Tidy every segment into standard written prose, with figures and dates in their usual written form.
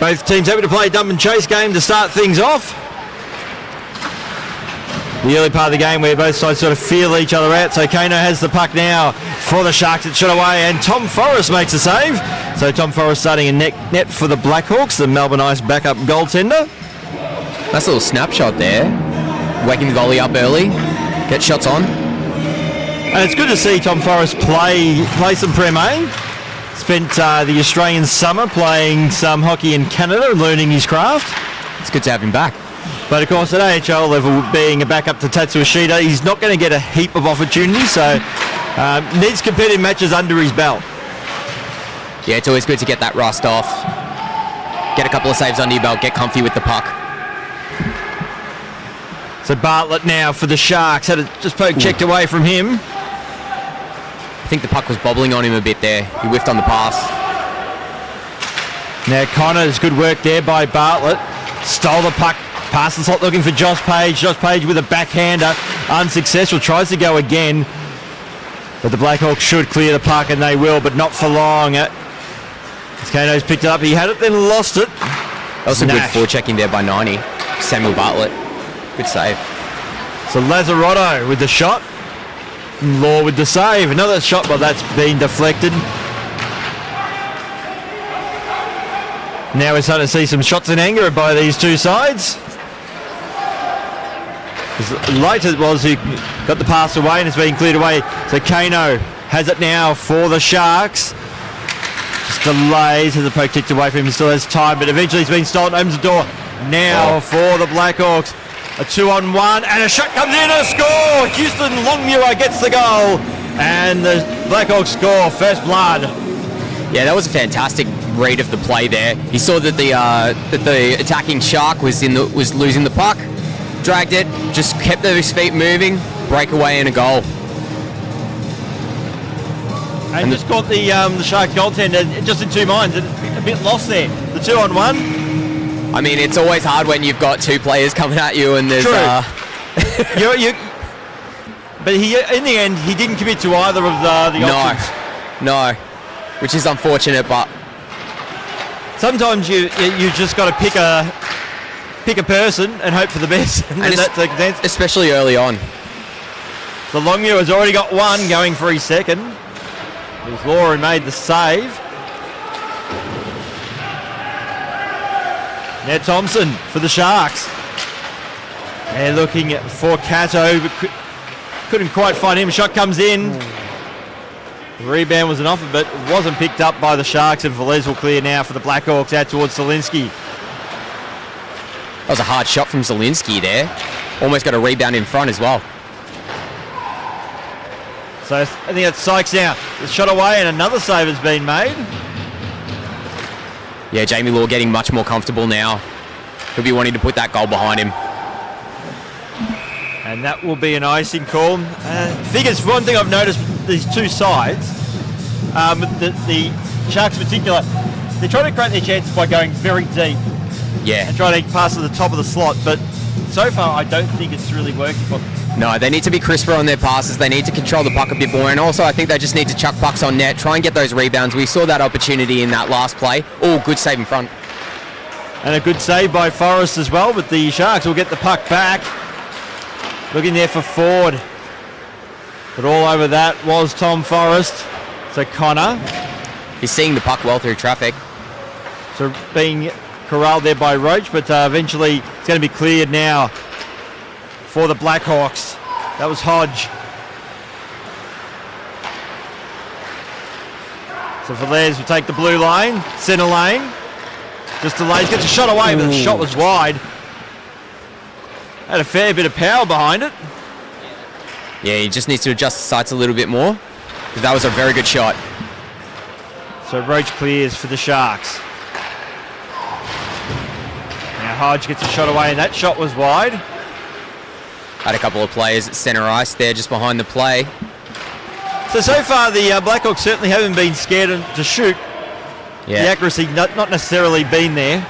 Both teams happy to play a dump and chase game to start things off. The early part of the game where both sides sort of feel each other out. So Kano has the puck now for the Sharks. It's shot away and Tom Forrest makes a save. So Tom Forrest starting a net for the Blackhawks, the Melbourne Ice backup goaltender. Nice little snapshot there. Waking the goalie up early. Get shots on. And it's good to see Tom Forrest play some Prem A. Spent the Australian summer playing some hockey in Canada and learning his craft. It's good to have him back. But of course at AHL level, being a backup to Tatsu Ishida, he's not going to get a heap of opportunities, so needs competitive matches under his belt. Yeah, it's always good to get that rust off. Get a couple of saves under your belt, get comfy with the puck. So Bartlett now for the Sharks, had it just checked away from him. I think the puck was bobbling on him a bit there. He whiffed on the pass. Now Connor's good work there by Bartlett. Stole the puck, past the slot looking for Josh Page. Josh Page with a backhander, unsuccessful, tries to go again. But the Blackhawks should clear the puck, and they will, but not for long. Kano's picked it up, he had it, then lost it. That was some good forechecking there by 90. Samuel Bartlett. Good save. So Lazzarotto with the shot. Law with the save. Another shot, but that's been deflected. Now we're starting to see some shots in anger by these two sides. As late as it was, who got the pass away and it's been cleared away. So Kano has it now for the Sharks. Just delays, has the poke kicked away from him, still has time, but eventually it's been stolen, opens the door. Now for the Blackhawks. A 2-on-1 and a shot comes in, a score! Houston Longmuir gets the goal and the Blackhawks score, first blood. Yeah, that was a fantastic read of the play there. He saw that the attacking Shark was losing the puck, dragged it, just kept his feet moving, breakaway and a goal. And just caught the Sharks goaltender just in two minds, a bit lost there. The 2-on-1. I mean, it's always hard when you've got two players coming at you and there's... True. But in the end, he didn't commit to either of the options. No, which is unfortunate, but... Sometimes you just got to pick a person and hope for the best. And that's especially early on. So Longmuir has already got one, going for his second. It was Law who made the save. Now Thompson for the Sharks. They're looking for Cato, but couldn't quite find him. Shot comes in. The rebound was an offer, but it wasn't picked up by the Sharks, and Velez will clear now for the Blackhawks out towards Zielinski. That was a hard shot from Zielinski there. Almost got a rebound in front as well. So I think it's Sykes now. The shot away and another save has been made. Yeah, Jamie Law getting much more comfortable now. He'll be wanting to put that goal behind him. And that will be an icing call. Figures, one thing I've noticed with these two sides, the Sharks in particular, they're trying to create their chances by going very deep. Yeah. And trying to pass to the top of the slot, but so far I don't think it's really working for them. No, they need to be crisper on their passes. They need to control the puck a bit more. And also, I think they just need to chuck pucks on net, try and get those rebounds. We saw that opportunity in that last play. Oh, good save in front. And a good save by Forrest as well, but the Sharks will get the puck back. Looking there for Ford. But all over that was Tom Forrest. So Connor. He's seeing the puck well through traffic. So being corralled there by Roach, but eventually it's going to be cleared now for the Blackhawks. That was Hodge. So Velez will take the blue lane, centre lane. Just delays, gets a shot away, but the shot was wide. Had a fair bit of power behind it. Yeah, he just needs to adjust the sights a little bit more, because that was a very good shot. So Roach clears for the Sharks. Now Hodge gets a shot away, and that shot was wide. Had a couple of players at centre ice there just behind the play. So far the Blackhawks certainly haven't been scared to shoot. Yeah. The accuracy not necessarily been there.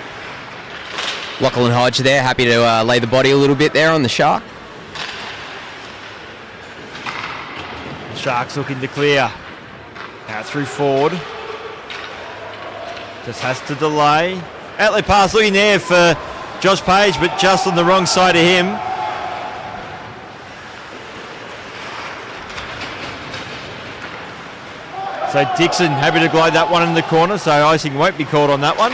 Lachlan Hodge there, happy to lay the body a little bit there on the Shark. The Sharks looking to clear. Now through Ford. Just has to delay. outlet pass looking there for Josh Page, but just on the wrong side of him. So Dixon happy to glide that one in the corner, so icing won't be called on that one.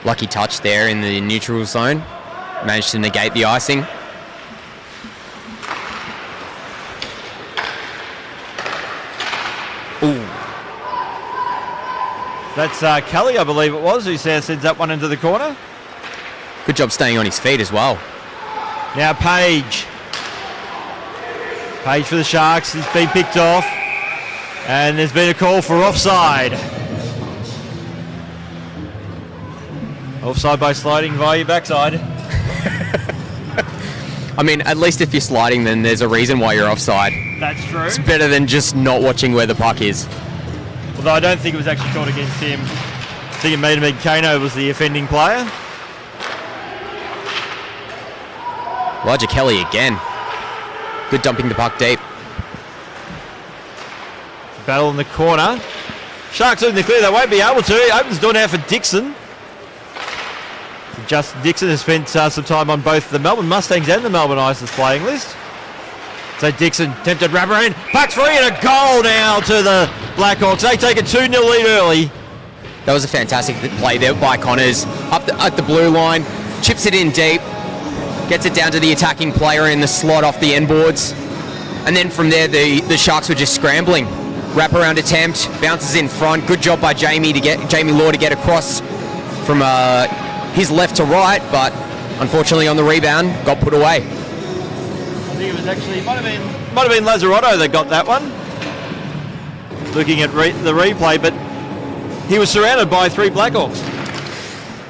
Lucky touch there in the neutral zone. Managed to negate the icing. Ooh. That's Kelly, I believe it was, who sends that one into the corner. Good job staying on his feet as well. Now Page. Page for the Sharks. He's been picked off. And there's been a call for offside. Offside by sliding via your backside. I mean, at least if you're sliding, then there's a reason why you're offside. That's true. It's better than just not watching where the puck is. Although I don't think it was actually called against him. I think it may have been Kano was the offending player. Elijah Kelly again. Good dumping the puck deep. Battle in the corner. Sharks looking to clear. They won't be able to. He opens the door now for Dixon. Justin Dixon has spent some time on both the Melbourne Mustangs and the Melbourne Ices playing list. So Dixon tempted rubber in. Puck's free and a goal now to the Blackhawks. They take a 2-0 lead early. That was a fantastic play there by Connors. Up at the blue line. Chips it in deep. Gets it down to the attacking player in the slot off the end boards. And then from there, the Sharks were just scrambling. Wraparound attempt, bounces in front. Good job by Jamie Law to get across from his left to right, but unfortunately on the rebound, got put away. I think it was actually, might have been Lazzarotto that got that one. Looking at the replay, but he was surrounded by 3 Blackhawks.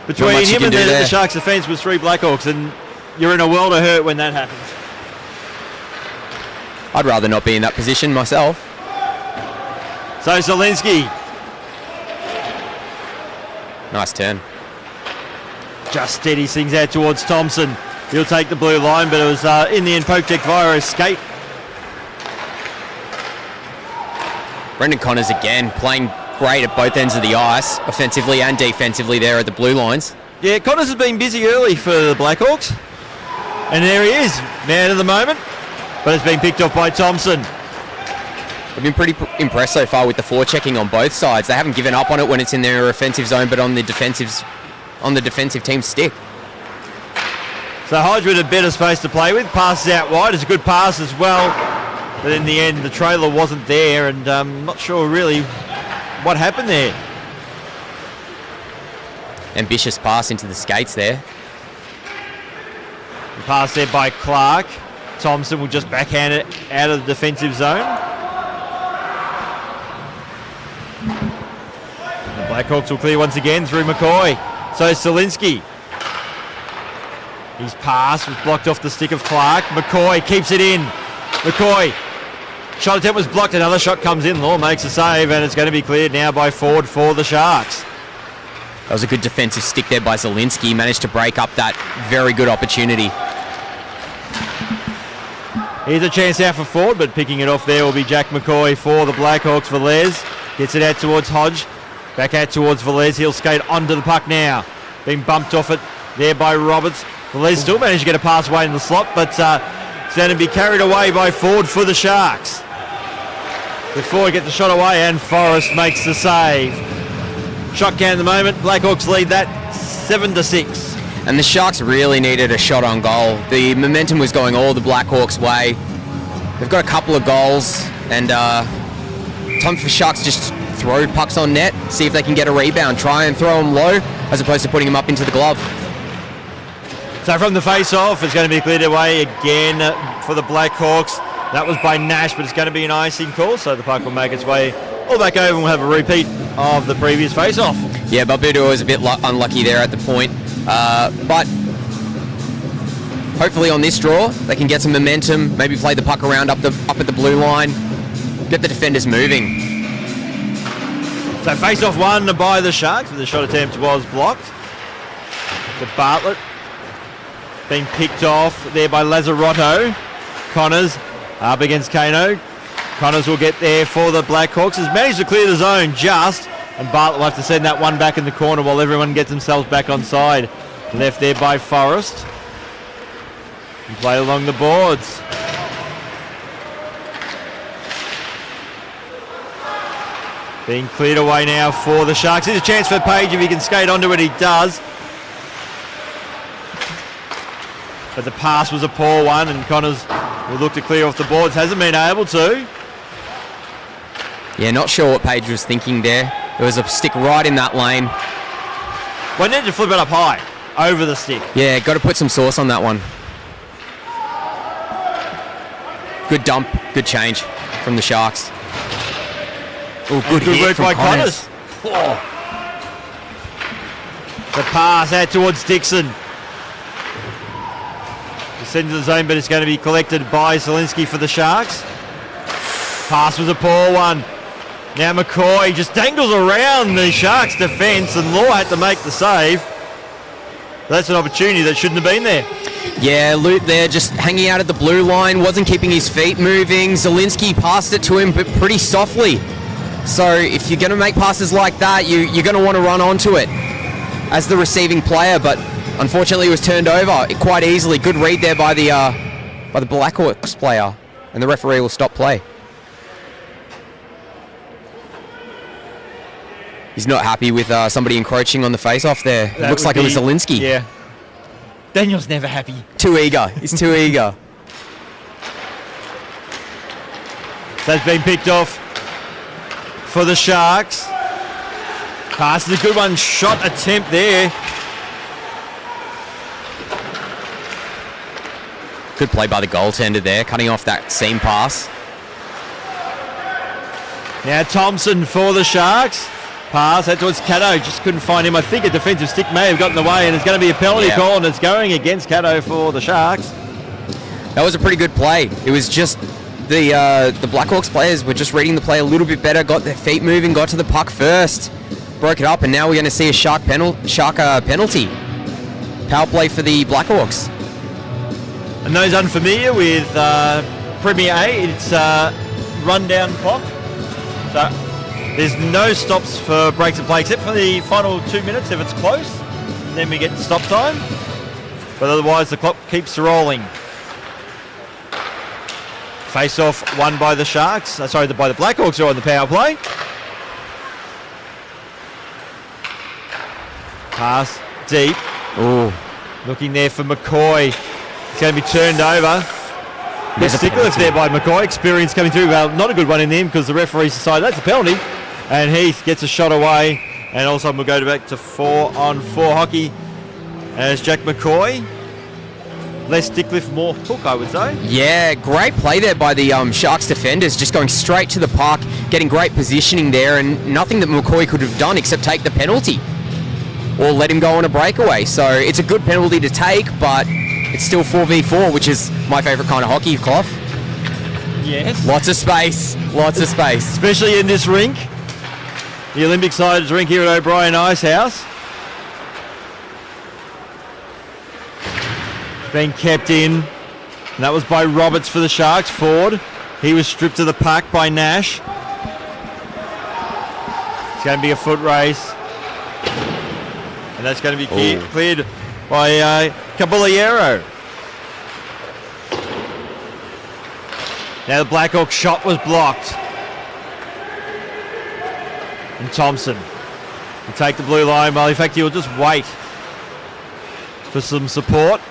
Between him and the Sharks' defence was 3 Blackhawks, and you're in a world of hurt when that happens. I'd rather not be in that position myself. So Zielinski. Nice turn. Just steadies things out towards Thompson. He'll take the blue line, but it was in the end poke check via a skate. Brendan Connors again playing great at both ends of the ice, offensively and defensively there at the blue lines. Yeah, Connors has been busy early for the Blackhawks. And there he is, man of the moment. But it's been picked off by Thompson. I've been pretty impressed so far with the forechecking on both sides. They haven't given up on it when it's in their offensive zone, but on the defensive team's stick. So Hodge with a better space to play with. Passes out wide. It's a good pass as well. But in the end, the trailer wasn't there, and I'm not sure really what happened there. Ambitious pass into the skates there. Pass there by Clark. Thompson will just backhand it out of the defensive zone. The Blackhawks will clear once again through McCoy. So Zielinski. His pass was blocked off the stick of Clark. McCoy keeps it in. McCoy. Shot attempt was blocked. Another shot comes in. Law makes a save, and it's going to be cleared now by Ford for the Sharks. That was a good defensive stick there by Zielinski. Managed to break up that very good opportunity. Here's a chance out for Ford, but picking it off there will be Jack McCoy for the Blackhawks. Velez gets it out towards Hodge. Back out towards Velez. He'll skate onto the puck now. Being bumped off it there by Roberts. Velez still managed to get a pass away in the slot, but it's going to be carried away by Ford for the Sharks. Before he gets the shot away, and Forrest makes the save. Shot count at the moment. Blackhawks lead that 7-6. And the Sharks really needed a shot on goal. The momentum was going all the Blackhawks' way. They've got a couple of goals, and time for Sharks just throw pucks on net, see if they can get a rebound, try and throw them low, as opposed to putting them up into the glove. So from the face-off, it's going to be cleared away again for the Blackhawks. That was by Nash, but it's going to be an icing call, so the puck will make its way all back over and we'll have a repeat of the previous face-off. Yeah, Barbudo was a bit unlucky there at the point. But hopefully on this draw they can get some momentum, maybe play the puck around up at the blue line, get the defenders moving. So face-off won by the Sharks, but the shot attempt was blocked. So Bartlett being picked off there by Lazzarotto. Connors up against Kano. Connors will get there for the Blackhawks. Has managed to clear the zone just, And Bartlett will have to send that one back in the corner while everyone gets themselves back on side. Left there by Forrest. And play along the boards. Being cleared away now for the Sharks. Here's a chance for Page if he can skate onto it, he does. But the pass was a poor one, and Connors will look to clear off the boards. Hasn't been able to. Yeah, not sure what Page was thinking there. There was a stick right in that lane. Well, need to flip it up high, over the stick. Yeah, got to put some sauce on that one. Good dump, good change from the Sharks. Oh, good work from by Connors. Oh. The pass out towards Dixon. Sends to the zone, but it's going to be collected by Zielinski for the Sharks. Pass was a poor one. Now McCoy just dangles around the Sharks' defence, and Law had to make the save. That's an opportunity that shouldn't have been there. Yeah, Lute there just hanging out at the blue line, wasn't keeping his feet moving. Zielinski passed it to him, but pretty softly. So if you're going to make passes like that, you're going to want to run onto it as the receiving player, but unfortunately it was turned over quite easily. Good read there by the Blackhawks player, and the referee will stop play. He's not happy with somebody encroaching on the face-off there. It looks like it was Zielinski. Yeah. Daniel's never happy. Too eager. He's too eager. That's been picked off for the Sharks. Pass is a good one. Shot attempt there. Good play by the goaltender there, cutting off that seam pass. Now Thompson for the Sharks. Pass out towards Caddo. Just couldn't find him. I think a defensive stick may have gotten in the way, and it's going to be a penalty call, and it's going against Caddo for the Sharks. That was a pretty good play. It was just the Blackhawks players were just reading the play a little bit better, got their feet moving, got to the puck first, broke it up, and now we're going to see a Shark penalty. Power play for the Blackhawks. And those unfamiliar with Premier A, it's rundown clock. So there's no stops for breaks of play except for the final 2 minutes if it's close. And then we get stop time. But otherwise the clock keeps rolling. Face off won by the Sharks. By the Blackhawks who are on the power play. Pass deep. Ooh. Looking there for McCoy. It's going to be turned over. Good stick lift there by McCoy. Experience coming through. Well, not a good one in them because the referees decided that's a penalty. And Heath gets a shot away. And also we'll go back to 4-on-4 hockey as Jack McCoy. Less stick lift, more hook, I would say. Yeah, great play there by the Sharks defenders, just going straight to the puck, getting great positioning there, and nothing that McCoy could have done except take the penalty or let him go on a breakaway. So it's a good penalty to take, but it's still 4v4, which is my favourite kind of hockey, Clough. Yes. Lots of space. Especially in this rink. The Olympic-sided rink here at O'Brien Icehouse. Being kept in. And that was by Roberts for the Sharks. Ford. He was stripped of the puck by Nash. It's going to be a foot race. And that's going to be cleared by Caballero. Now the Blackhawks shot was blocked. And Thompson will take the blue line. Well, in fact, he'll just wait for some support.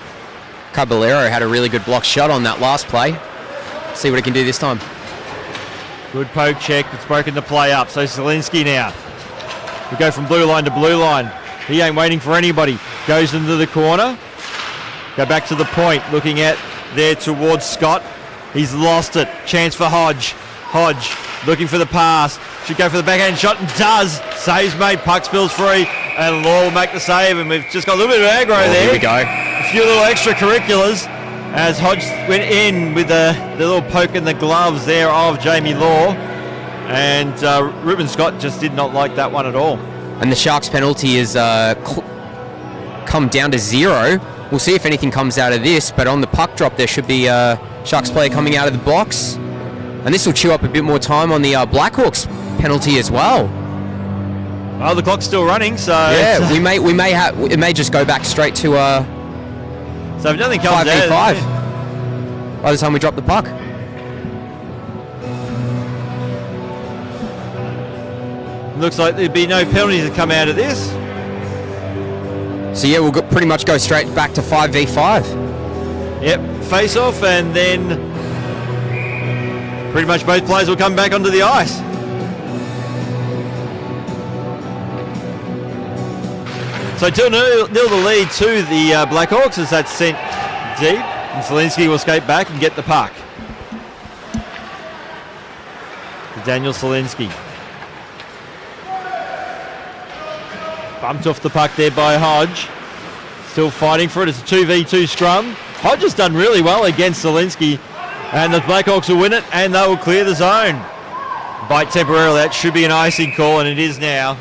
Caballero had a really good block shot on that last play. See what he can do this time. Good poke check. It's broken the play up. So Zielinski now. We go from blue line to blue line. He ain't waiting for anybody. Goes into the corner. Go back to the point. Looking at there towards Scott. He's lost it. Chance for Hodge. Hodge looking for the pass. Should go for the backhand shot and does. Saves made. Puck spills free. And Law will make the save. And we've just got a little bit of aggro there. Here we go. A few little extracurriculars as Hodge went in with the little poke in the gloves there of Jamie Law. And Ruben Scott just did not like that one at all. And the Sharks penalty has come down to 0. We'll see if anything comes out of this, but on the puck drop there should be a Sharks player coming out of the box. And this will chew up a bit more time on the Blackhawks penalty as well. Well, the clock's still running, so Yeah, we may have. It may just go back straight to so if nothing comes 5v5 out, by the time we drop the puck. looks like there'd be no penalties that come out of this. So yeah, we'll pretty much go straight back to 5v5. Yep, face off, and then pretty much both players will come back onto the ice. So 2-0 the lead to the Blackhawks as that's sent deep, and Zielinski will skate back and get the puck. Daniel Zielinski. Bumped off the puck there by Hodge. Still fighting for it. It's a 2v2 scrum. Hodge has done really well against Zielinski, and the Blackhawks will win it, and they will clear the zone. Bite temporarily. That should be an icing call, and it is now.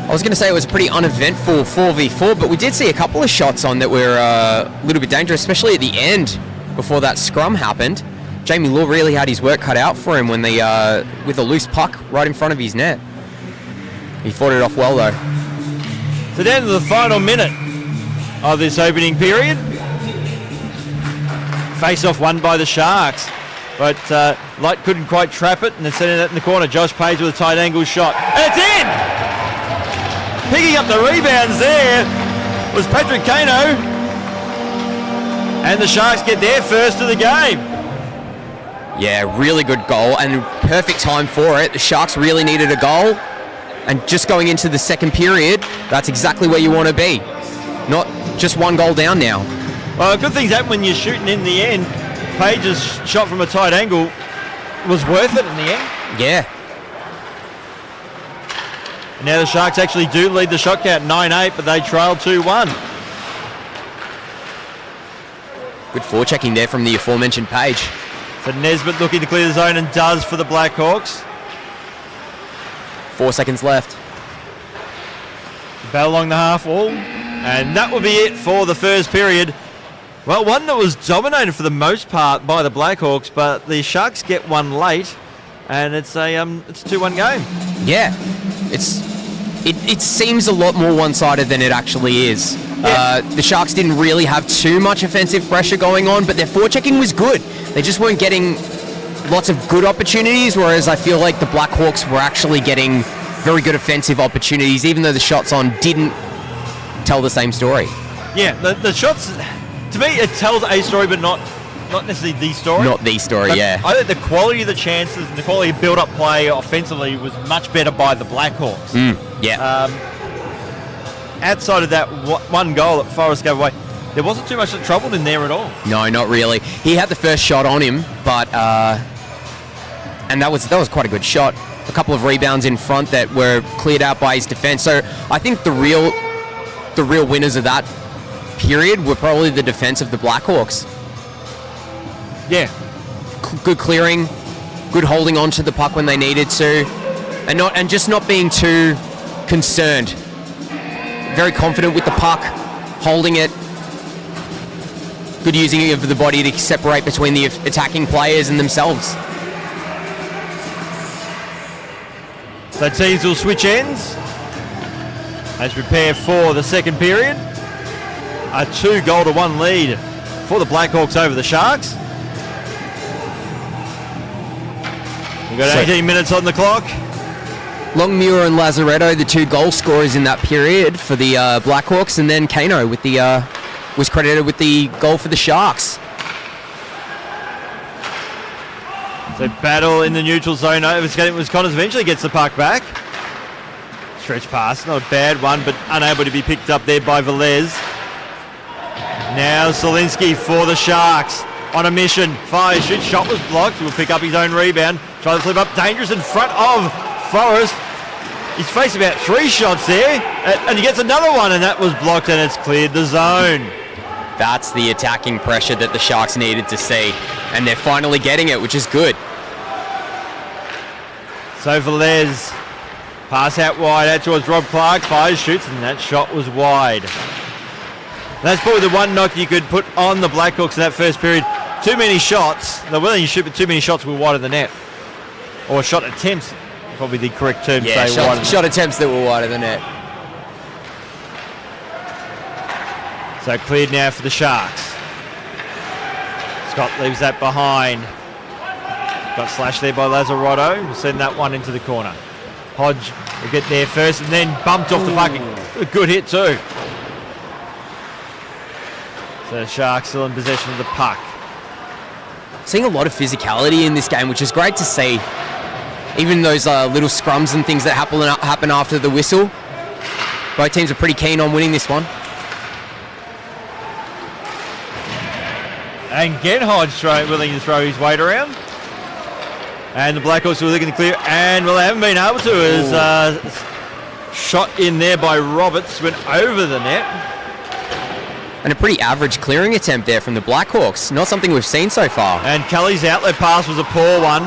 I was going to say it was a pretty uneventful 4v4, but we did see a couple of shots on that were a little bit dangerous, especially at the end before that scrum happened. Jamie Law really had his work cut out for him when they with a loose puck right in front of his net. He fought it off well though. So down to the final minute of this opening period. Face-off won by the Sharks, but Light couldn't quite trap it, and they're sending it in the corner. Josh Page with a tight angle shot, and it's in! Picking up the rebounds there was Patrick Kano, and the Sharks get their first of the game. Yeah, really good goal and perfect time for it. The Sharks really needed a goal, and just going into the second period, that's exactly where you want to be. Not just one goal down now. Well, good things happen when you're shooting in the end. Page's shot from a tight angle was worth it in the end. Yeah. Now the Sharks actually do lead the shot count 9-8, but they trail 2-1. Good forechecking there from the aforementioned Page. So Nesbitt looking to clear the zone, and does for the Blackhawks. 4 seconds left. Battle along the half wall, and that will be it for the first period. Well, one that was dominated for the most part by the Blackhawks, but the Sharks get one late, and it's a 2-1 game. Yeah, it seems a lot more one-sided than it actually is. Yeah. The Sharks didn't really have too much offensive pressure going on, but their forechecking was good. They just weren't getting lots of good opportunities, whereas I feel like the Blackhawks were actually getting very good offensive opportunities, even though the shots on didn't tell the same story. Yeah, the shots, to me, it tells a story, but not necessarily the story. Not the story, but yeah. I think the quality of the chances and the quality of build-up play offensively was much better by the Blackhawks. Yeah. Outside of that one goal that Forrest gave away, there wasn't too much that troubled him there at all. No, not really. He had the first shot on him, but and that was quite a good shot. A couple of rebounds in front that were cleared out by his defense. So I think the real winners of that period were probably the defense of the Blackhawks. Yeah. Good clearing, good holding on to the puck when they needed to, and just not being too concerned. Very confident with the puck, holding it. Good using of the body to separate between the attacking players and themselves. So teams will switch ends as we prepare for the second period. A 2-1 lead for the Blackhawks over the Sharks. We've got 18 minutes on the clock. Longmuir and Lazaretto, the two goal scorers in that period for the Blackhawks, and then Kano with the was credited with the goal for the Sharks. So battle in the neutral zone. Wisconsin eventually gets the puck back. Stretch pass, not a bad one, but unable to be picked up there by Velez. Now Zielinski for the Sharks on a mission. Fires, shoots, shot was blocked. He will pick up his own rebound. Try to slip up, dangerous in front of Forrest. He's faced about 3 shots there, and he gets another one, and that was blocked, and it's cleared the zone. That's the attacking pressure that the Sharks needed to see, and they're finally getting it, which is good. So Velez, pass out wide, out towards Rob Clark, fires, shoots, and that shot was wide. That's probably the one knock you could put on the Blackhawks in that first period. Too many shots. They're willing to shoot, but too many shots were wide of the net. Or shot attempts probably the correct term to Yeah, say. Wide. shot attempts that were wide of the net. So cleared now for the Sharks. Scott leaves that behind. Got slashed there by Lazzarotto. We'll send that one into the corner. Hodge will get there first and then bumped off the puck. A good hit too. So the Sharks still in possession of the puck. Seeing a lot of physicality in this game, which is great to see. Even those little scrums and things that happen after the whistle. Both teams are pretty keen on winning this one. And again, Hodge willing to throw his weight around. And the Blackhawks were looking to clear, and well, they haven't been able to. As shot in there by Roberts went over the net. And a pretty average clearing attempt there from the Blackhawks. Not something we've seen so far. And Kelly's outlet pass was a poor one.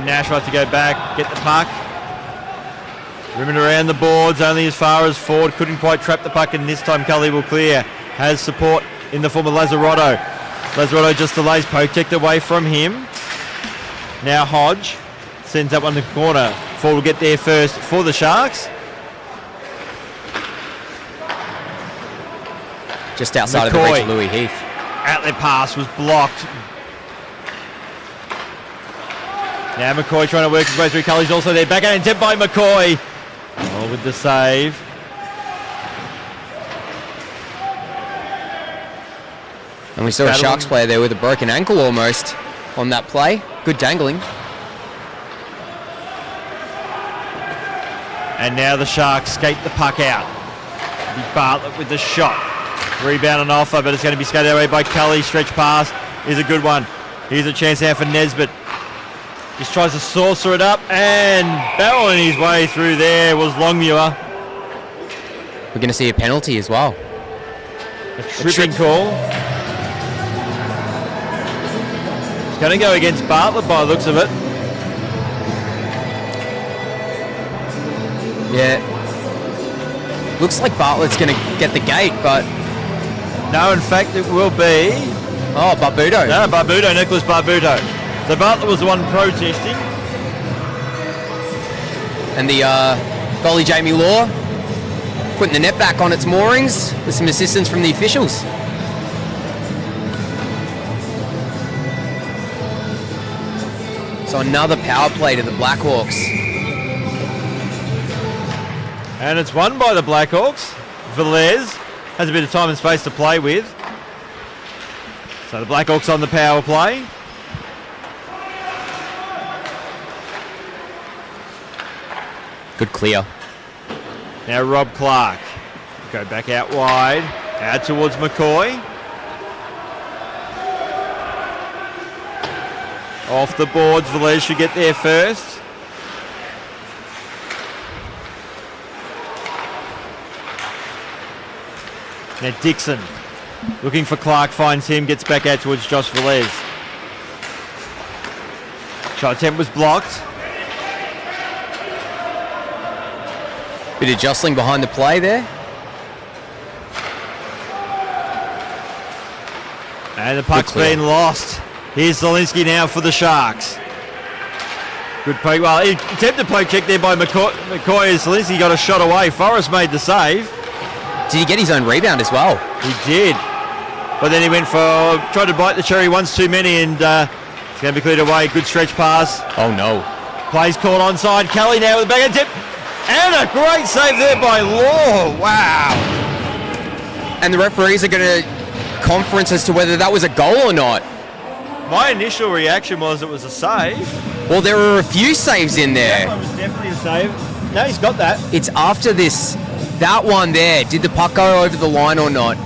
Nash will have to go back, get the puck. Rimming around the boards, only as far as Ford. Couldn't quite trap the puck, and this time Kelly will clear. Has support in the form of Lazzarotto. Lazzarotto just delays, poke checked away from him. Now Hodge sends that one to the corner. Ford will get there first for the Sharks. Just outside of the reach of Louis Heath. Outlet pass was blocked. Now McCoy trying to work his way through. Cully's also there. Backhand attempt by McCoy. Oh, with the save. And we saw a Sharks player there with a broken ankle almost on that play. Good dangling. And now the Sharks skate the puck out. Bartlett with the shot. Rebound on offer, but it's going to be skated away by Cully. Stretch pass is a good one. Here's a chance now for Nesbitt. Just tries to saucer it up, and barreling his way through there was Longmuir. We're going to see a penalty as well. A tripping call. It's going to go against Bartlett by the looks of it. Yeah. Looks like Bartlett's going to get the gate, but... No, in fact, it will be... Oh, Barbuto. No, Barbuto, Nicholas Barbuto. So Bartlett was the one protesting. And the goalie Jamie Law putting the net back on its moorings with some assistance from the officials. So another power play to the Blackhawks. And it's won by the Blackhawks. Velez has a bit of time and space to play with. So the Blackhawks on the power play. Good clear. Now Rob Clark. Go back out wide. Out towards McCoy. Off the boards. Velez should get there first. Now Dixon looking for Clark, finds him, gets back out towards Josh Velez. Shot attempt was blocked. Bit of jostling behind the play there. And the puck's been lost. Here's Zielinski now for the Sharks. Good poke. Well, he attempted poke check there by McCoy as Zielinski got a shot away. Forrest made the save. Did he get his own rebound as well? He did. But then he went for, tried to bite the cherry once too many, and it's going to be cleared away. Good stretch pass. Oh no. Plays caught onside. Kelly now with the backhand tip. And a great save there by Law. Wow. And the referees are going to conference as to whether that was a goal or not. My initial reaction was it was a save. Well, there were a few saves in there. That one was definitely a save. No, he's got that. It's after this, that one there. Did the puck go over the line or not?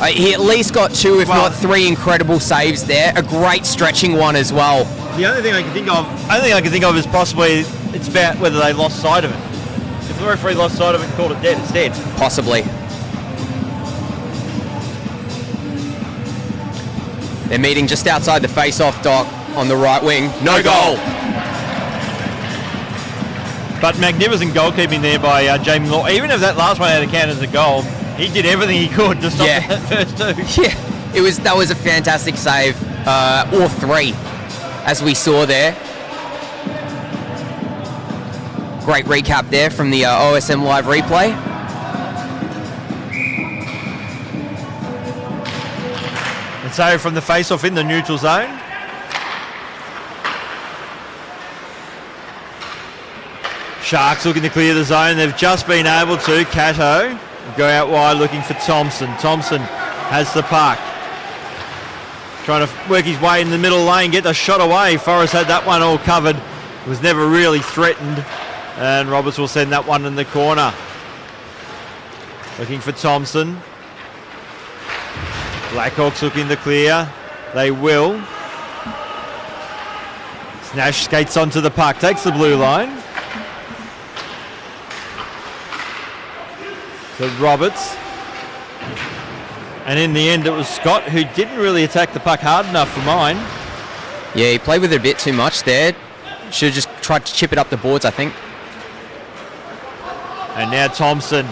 He at least got two, if not three, incredible saves there. A great stretching one as well. The only thing I can think of is possibly it's about whether they lost sight of it. If the referee lost sight of it and called it dead, it's dead. Possibly. They're meeting just outside the face-off dock on the right wing. No goal. But magnificent goalkeeping there by Jamie Law. Even if that last one had to count as a goal, he did everything he could to stop that first two. Yeah, that was a fantastic save. All three, as we saw there. Great recap there from the OSM live replay. And so from the face-off in the neutral zone. Sharks looking to clear the zone. They've just been able to. Cato go out wide looking for Thompson. Thompson has the puck. Trying to work his way in the middle lane, get the shot away. Forrest had that one all covered. Was never really threatened. And Roberts will send that one in the corner. Looking for Thompson. Blackhawks looking to clear. They will. Snash skates onto the puck, takes the blue line. So Roberts. And in the end it was Scott who didn't really attack the puck hard enough for mine. Yeah, he played with it a bit too much there. Should have just tried to chip it up the boards, I think. And now Thompson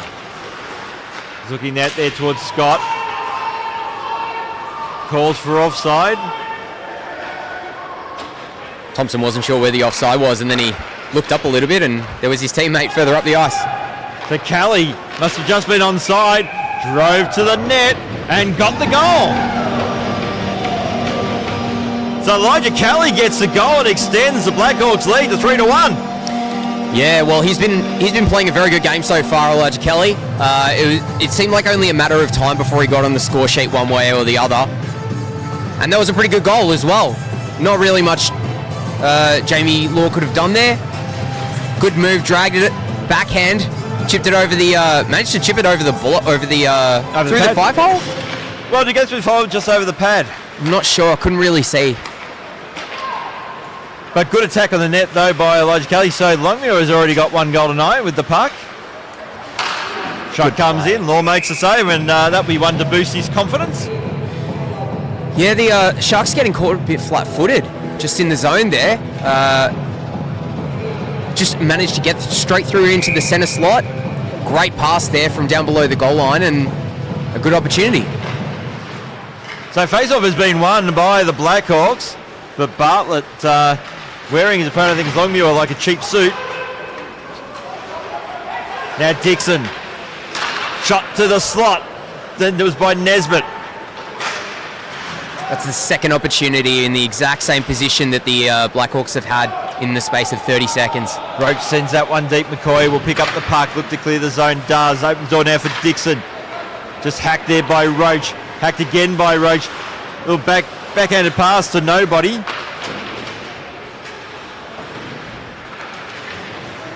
is looking out there towards Scott. Calls for offside. Thompson wasn't sure where the offside was, and then he looked up a little bit and there was his teammate further up the ice. So Kelly must have just been onside, drove to the net and got the goal. So Elijah Kelly gets the goal and extends the Blackhawks lead to 3-1. Yeah, well, he's been playing a very good game so far, Elijah Kelly. It seemed like only a matter of time before he got on the score sheet one way or the other. And that was a pretty good goal as well. Not really much Jamie Law could have done there. Good move, dragged it backhand, chipped it over the managed to chip it over the bullet through the 5-hole. Well, did it go through the 5-hole just over the pad? I'm not sure. I couldn't really see. But good attack on the net though by Elijah Kelly. So Longmuir has already got one goal tonight with the puck. Shot comes in, Law makes a save, and that'll be one to boost his confidence. Yeah, the Sharks getting caught a bit flat-footed, just in the zone there. Just managed to get straight through into the centre slot. Great pass there from down below the goal line, and a good opportunity. So face-off has been won by the Blackhawks, but Bartlett wearing his opponent, I think, Longmuir like a cheap suit. Now Dixon, shot to the slot. Then it was by Nesbitt. That's the second opportunity in the exact same position that the Blackhawks have had in the space of 30 seconds. Roach sends that one deep. McCoy will pick up the puck, look to clear the zone, does. Opens door now for Dixon. Just hacked there by Roach. Hacked again by Roach. Little backhanded pass to nobody.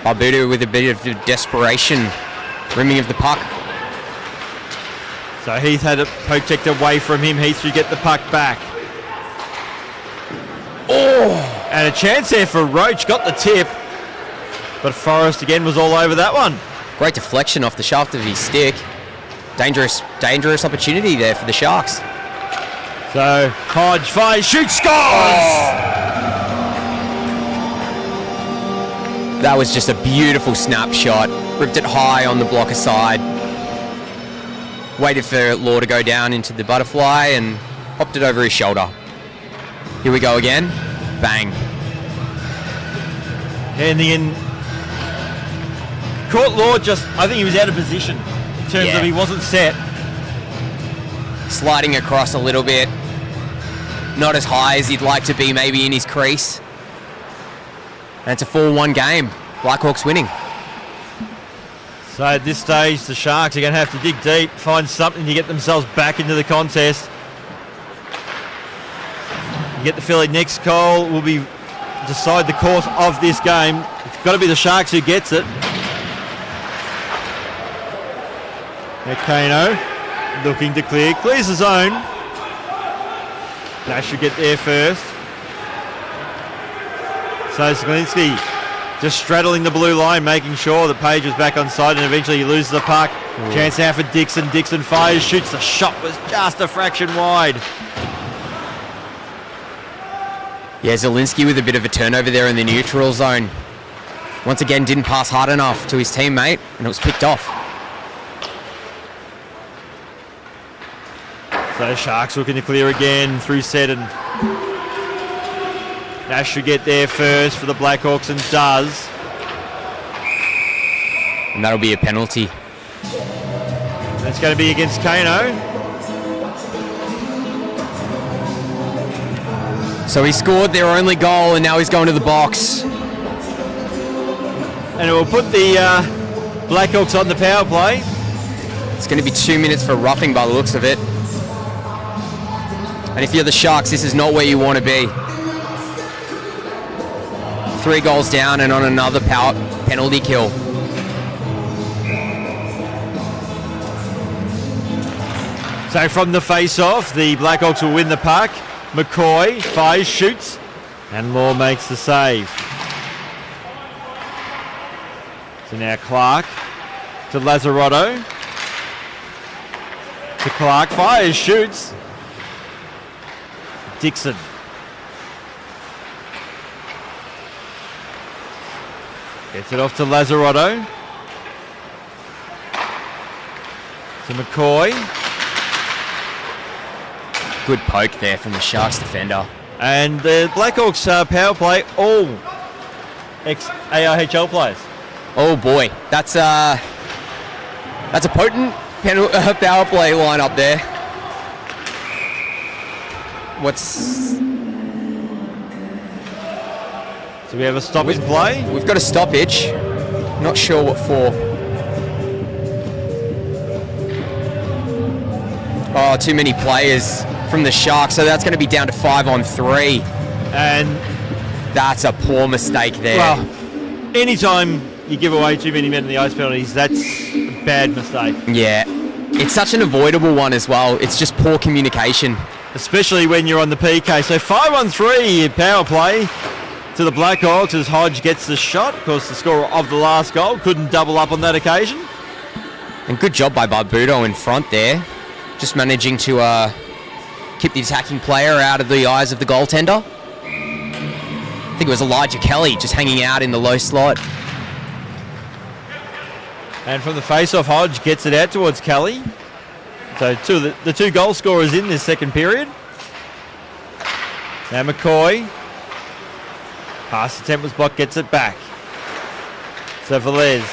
Barbuda with a bit of desperation, rimming of the puck. So Heath had it poke checked away from him. Heath should get the puck back. Oh! And a chance there for Roach. Got the tip. But Forrest again was all over that one. Great deflection off the shaft of his stick. Dangerous opportunity there for the Sharks. So Hodge fires, shoots, scores! That was just a beautiful snapshot. Ripped it high on the blocker side. Waited for Law to go down into the butterfly and popped it over his shoulder. Here we go again. Bang. And the end. Caught Law just, I think he was out of position in terms of he wasn't set. Sliding across a little bit. Not as high as he'd like to be maybe in his crease. And it's a 4-1 game. Blackhawks winning. So at this stage, the Sharks are going to have to dig deep, find something to get themselves back into the contest. You get the feeling next goal will be decide the course of this game. It's got to be the Sharks who gets it. Now Kano looking to clears the zone. Nash should get there first. So Zielinski just straddling the blue line, making sure that Page was back on side, and eventually he loses the puck. Ooh. Chance now for Dixon. Dixon fires, shoots. The shot was just a fraction wide. Yeah, Zielinski with a bit of a turnover there in the neutral zone. Once again, didn't pass hard enough to his teammate, and it was picked off. So Sharks looking to clear again through Seddon. Nash should get there first for the Blackhawks and does. And that'll be a penalty. That's going to be against Kano. So he scored their only goal, and now he's going to the box. And it will put the Blackhawks on the power play. It's going to be 2 minutes for roughing by the looks of it. And if you're the Sharks, this is not where you want to be. 3 goals down and on another power penalty kill. So from the face-off, the Blackhawks will win the puck. McCoy fires, shoots, and Law makes the save. So now Clark to Lazzarotto. To Clark, fires, shoots. Dixon. Gets it off to Lazzarotto. To McCoy. Good poke there from the Sharks defender. And the Blackhawks power play, all ex-AIHL players. Oh boy, that's a potent power play lineup there. So we have a stop in play? We've got a stoppage. Not sure what for. Oh, too many players from the Sharks, so that's going to be down to 5-on-3. And that's a poor mistake there. Well, anytime you give away too many men in the ice penalties, that's a bad mistake. Yeah, it's such an avoidable one as well. It's just poor communication. Especially when you're on the PK. So 5-on-3 power play to the Blackhawks as Hodge gets the shot. Of course, the scorer of the last goal couldn't double up on that occasion. And good job by Barbuto in front there. Just managing to keep the attacking player out of the eyes of the goaltender. I think it was Elijah Kelly just hanging out in the low slot. And from the face-off, Hodge gets it out towards Kelly. So the two goal scorers in this second period. Now McCoy. Pass attempt was blocked, gets it back. So Velez.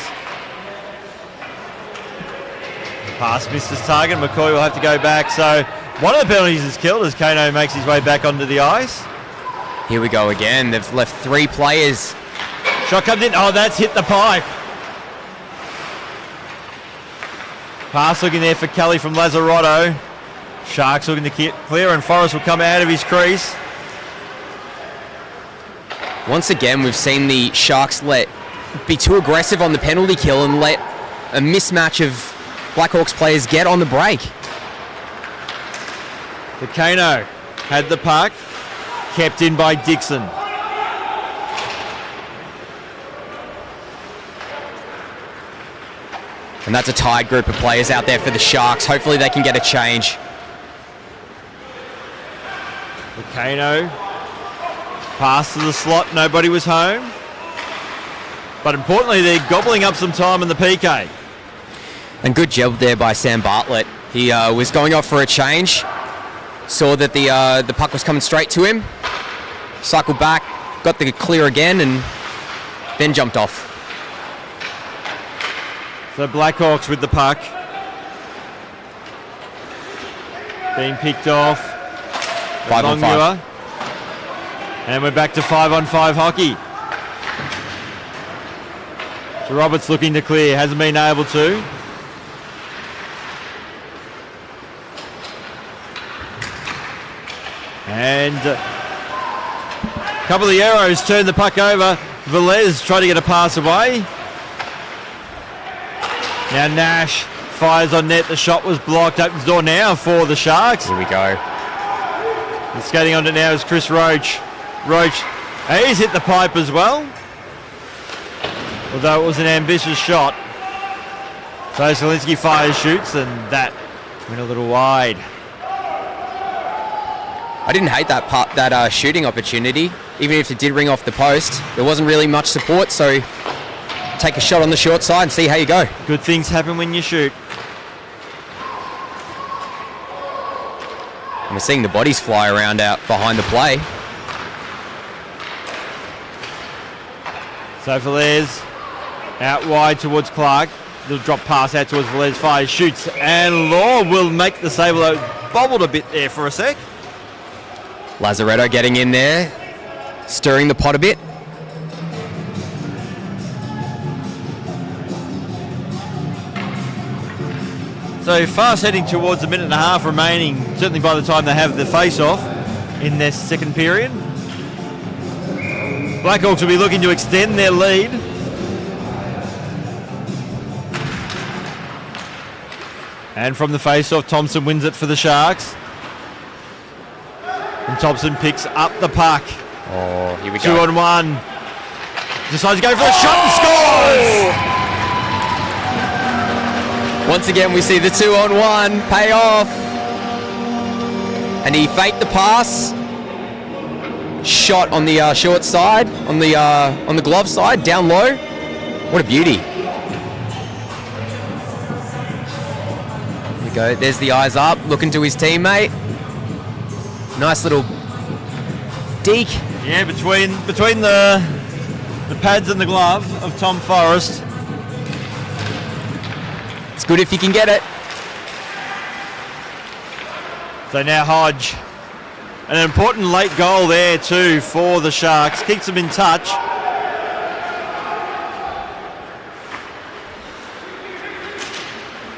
Pass misses target. McCoy will have to go back. So one of the penalties is killed as Kano makes his way back onto the ice. Here we go again. They've left 3 players. Shot comes in. Oh, that's hit the pipe. Pass looking there for Kelly from Lazzarotto. Sharks looking to clear, and Forrest will come out of his crease. Once again, we've seen the Sharks be too aggressive on the penalty kill and let a mismatch of Blackhawks players get on the break. The Kano had the puck, kept in by Dixon. And that's a tied group of players out there for the Sharks. Hopefully they can get a change. The Kano pass to the slot, nobody was home. But importantly, they're gobbling up some time in the PK. And good job there by Sam Bartlett. He was going off for a change, saw that the puck was coming straight to him, cycled back, got the clear again, and then jumped off. So Blackhawks with the puck. Being picked off. 5-on-5. And we're back to 5-on-5 hockey. So Roberts looking to clear, hasn't been able to. And a couple of the arrows turn the puck over. Velez tried to get a pass away. Now Nash fires on net. The shot was blocked. Opens door now for the Sharks. Here we go. And skating on it now is Chris Roach. Roach, he's hit the pipe as well. Although it was an ambitious shot. So Zielinski fires, shoots, and that went a little wide. I didn't hate that shooting opportunity, even if it did ring off the post. There wasn't really much support, so take a shot on the short side and see how you go. Good things happen when you shoot. And we're seeing the bodies fly around out behind the play. So Velez Out wide towards Clark. Little drop pass out towards Velez. Fires, shoots, and Law will make the save, although bobbled a bit there for a sec. Lazaretto getting in there, stirring the pot a bit. So fast heading towards a minute and a half remaining, certainly by the time they have the face-off in their second period. Blackhawks will be looking to extend their lead. And from the face-off, Thompson wins it for the Sharks. And Thompson picks up the puck. Oh, here we 2 go. on 1. Decides to go for a shot and scores! Once again, we see the 2 on 1 pay off. And he faked the pass. Shot on the short side, on the glove side, down low. What a beauty. There we go. There's the eyes up, looking to his teammate. Nice little deke. Yeah, between the pads and the glove of Tom Forrest. It's good if you can get it. So now Hodge. An important late goal there too for the Sharks. Keeps them in touch.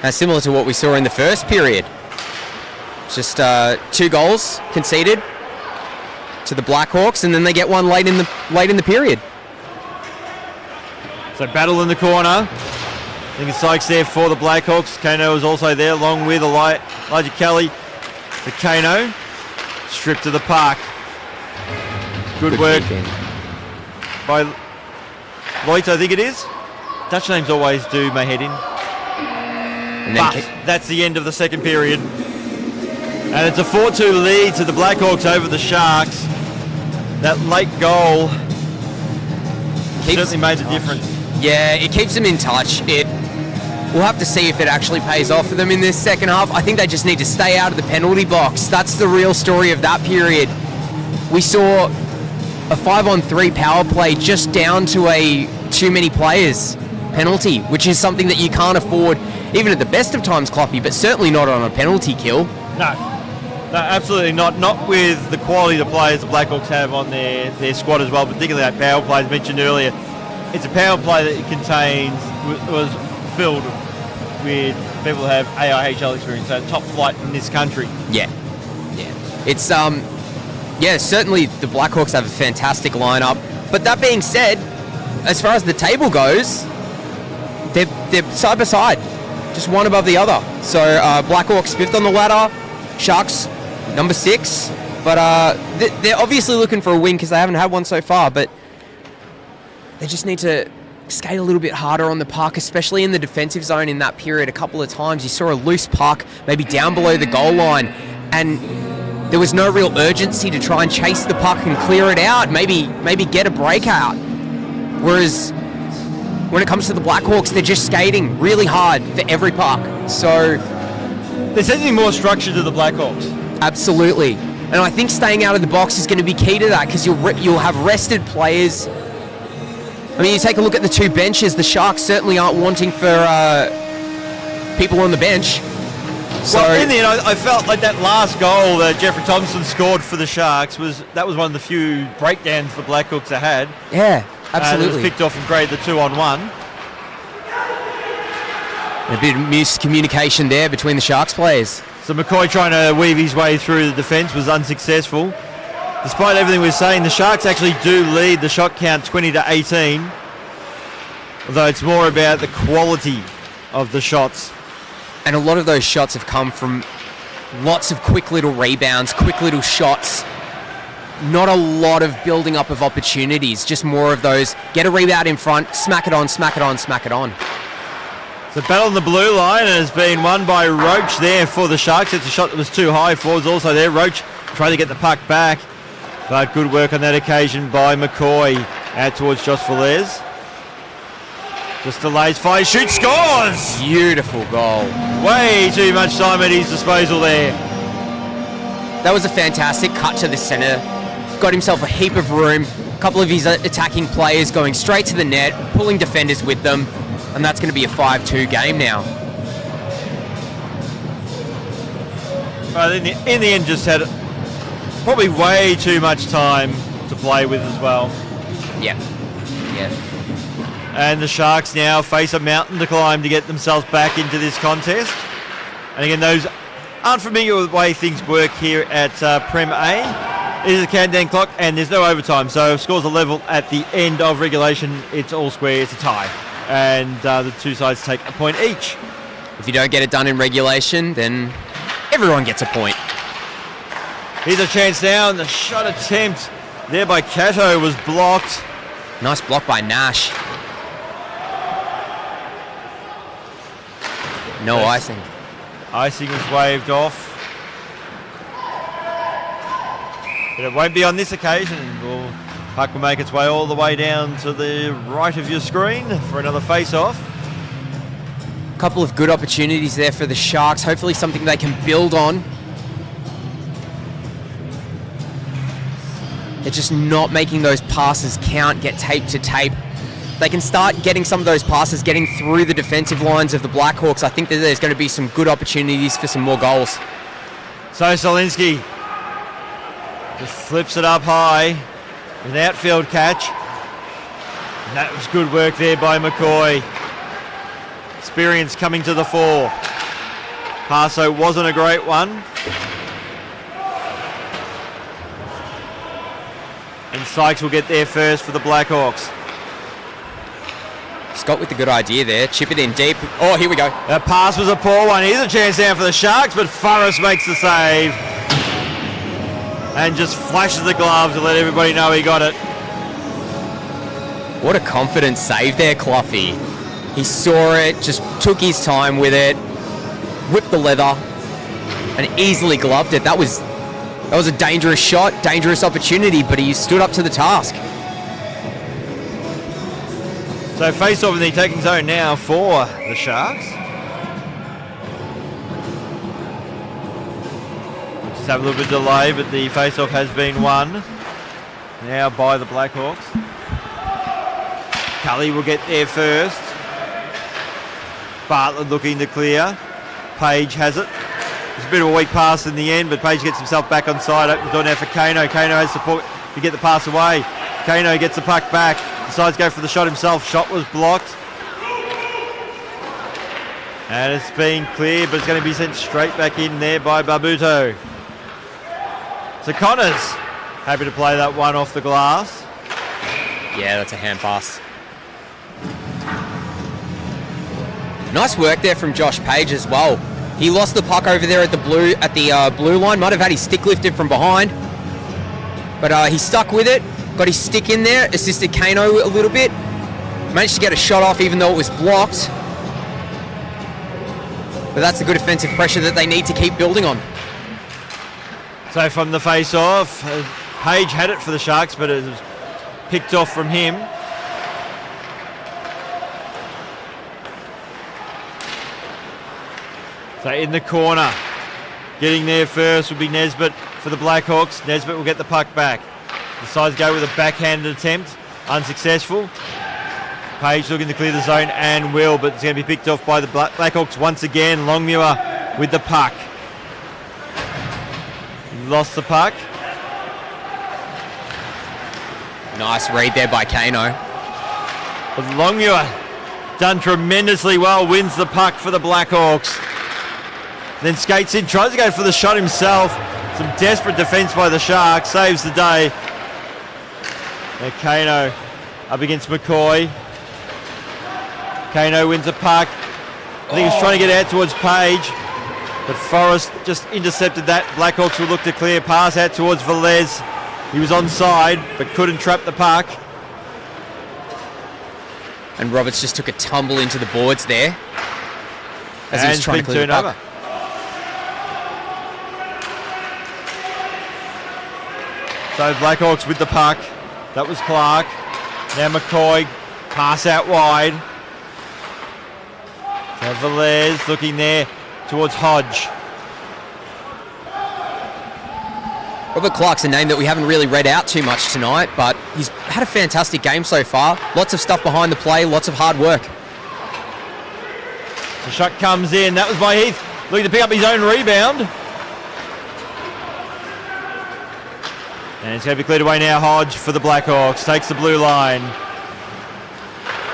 Now, similar to what we saw in the first period. Just 2 goals conceded to the Blackhawks, and then they get one late in the period. So battle in the corner. I think it's Sykes there for the Blackhawks. Kano is also there along with Elijah Kelly. To Kano. Stripped to the park. Good work by Loit, I think it is. Dutch names always do my head in. And But then that's the end of the second period. And it's a 4-2 lead to the Blackhawks over the Sharks. That late goal certainly made the difference. Yeah, it keeps them in touch. We'll have to see if it actually pays off for them in this second half. I think they just need to stay out of the penalty box. That's the real story of that period. We saw a 5-on-3 power play just down to a too many players penalty, which is something that you can't afford even at the best of times, Cloppy, but certainly not on a penalty kill. No, absolutely not. Not with the quality of the players the Blackhawks have on their squad as well, particularly that power play as mentioned earlier. It's a power play that was filled with people who have AIHL experience, so top flight in this country. Yeah. It's certainly the Blackhawks have a fantastic lineup. But that being said, as far as the table goes, they're side by side, just one above the other. So Blackhawks 5th on the ladder, Sharks number 6. But they're obviously looking for a win because they haven't had one so far. But they just need to skate a little bit harder on the puck, especially in the defensive zone in that period. A couple of times you saw a loose puck, maybe down below the goal line, and there was no real urgency to try and chase the puck and clear it out, maybe get a breakout. Whereas when it comes to the Blackhawks, they're just skating really hard for every puck. So there's certainly more structure to the Blackhawks. Absolutely. And I think staying out of the box is going to be key to that because you'll have rested players. I mean, you take a look at the 2 benches. The Sharks certainly aren't wanting for people on the bench. So well, in the end, I felt like that last goal that Jeffrey Thompson scored for the Sharks was one of the few breakdowns the Blackhawks have had. Yeah, absolutely. It was picked off and created the 2-on-1. A bit of miscommunication there between the Sharks players. So McCoy trying to weave his way through the defence was unsuccessful. Despite everything we're saying, the Sharks actually do lead the shot count 20-18. Although it's more about the quality of the shots. And a lot of those shots have come from lots of quick little rebounds, quick little shots. Not a lot of building up of opportunities, just more of those, get a rebound in front, smack it on, smack it on, smack it on. So battle on the blue line has been won by Roach there for the Sharks. It's a shot that was too high. Forwards also there. Roach trying to get the puck back. But good work on that occasion by McCoy. Out towards Josh Velez. Just delays, fires, shoots, scores! Beautiful goal. Way too much time at his disposal there. That was a fantastic cut to the centre. Got himself a heap of room. A couple of his attacking players going straight to the net, pulling defenders with them, and that's going to be a 5-2 game now. But in the end, just had probably way too much time to play with as well. Yeah. And the Sharks now face a mountain to climb to get themselves back into this contest. And again, those aren't familiar with the way things work here at Prem A. It is a countdown clock and there's no overtime. So if scores are level at the end of regulation, it's all square, it's a tie. And the two sides take a point each. If you don't get it done in regulation, then everyone gets a point. Here's a chance now, and the shot attempt there by Cato was blocked. Nice block by Nash. No icing. Icing is waved off. But it won't be on this occasion. Puck will make its way all the way down to the right of your screen for another face-off. A couple of good opportunities there for the Sharks. Hopefully something they can build on. They're just not making those passes count, get tape to tape. They can start getting some of those passes, getting through the defensive lines of the Blackhawks. I think that there's going to be some good opportunities for some more goals. So Solinski just flips it up high with an outfield catch. And that was good work there by McCoy. Experience coming to the fore. Paso wasn't a great one. And Sykes will get there first for the Blackhawks. Scott with the good idea there. Chip it in deep. Oh, here we go. That pass was a poor one. Here's a chance down for the Sharks, but Forrest makes the save. And just flashes the gloves to let everybody know he got it. What a confident save there, Cluffy. He saw it, just took his time with it, whipped the leather, and easily gloved it. That was a dangerous shot, dangerous opportunity, but he stood up to the task. So face off in the attacking zone now for the Sharks. Just have a little bit of delay, but the face off has been won now by the Blackhawks. Cully will get there first. Bartlett looking to clear. Page has it. It's a bit of a weak pass in the end, but Page gets himself back on side. Opens the door now for Kano. Kano has support to get the pass away. Kano gets the puck back. Decides to go for the shot himself. Shot was blocked. And it's been cleared, but it's going to be sent straight back in there by Barbuto. So Connors happy to play that one off the glass. Yeah, that's a hand pass. Nice work there from Josh Page as well. He lost the puck over there at the blue line. Might have had his stick lifted from behind, but he stuck with it. Got his stick in there, assisted Kano a little bit. Managed to get a shot off even though it was blocked. But that's the good offensive pressure that they need to keep building on. So from the face-off, Page had it for the Sharks, but it was picked off from him. So in the corner, getting there first will be Nesbitt for the Blackhawks. Nesbitt will get the puck back. Decides to go with a backhanded attempt, unsuccessful. Page looking to clear the zone and will, but it's going to be picked off by the Blackhawks once again. Longmuir with the puck. Lost the puck. Nice read there by Kano. But Longmuir done tremendously well, wins the puck for the Blackhawks. Then skates in, tries to go for the shot himself. Some desperate defence by the Sharks, saves the day. And Kano up against McCoy. Kano wins a puck. I think he's trying to get out towards Page, but Forrest just intercepted that. Blackhawks will look to clear, pass out towards Velez. He was onside, but couldn't trap the puck. And Roberts just took a tumble into the boards there as he was trying to clear the puck. So Blackhawks with the puck. That was Clark. Now McCoy, pass out wide. So Velez looking there towards Hodge. Robert Clark's a name that we haven't really read out too much tonight, but he's had a fantastic game so far. Lots of stuff behind the play, lots of hard work. The shot comes in. That was by Heath, looking to pick up his own rebound. And it's going to be cleared away now. Hodge for the Blackhawks. Takes the blue line.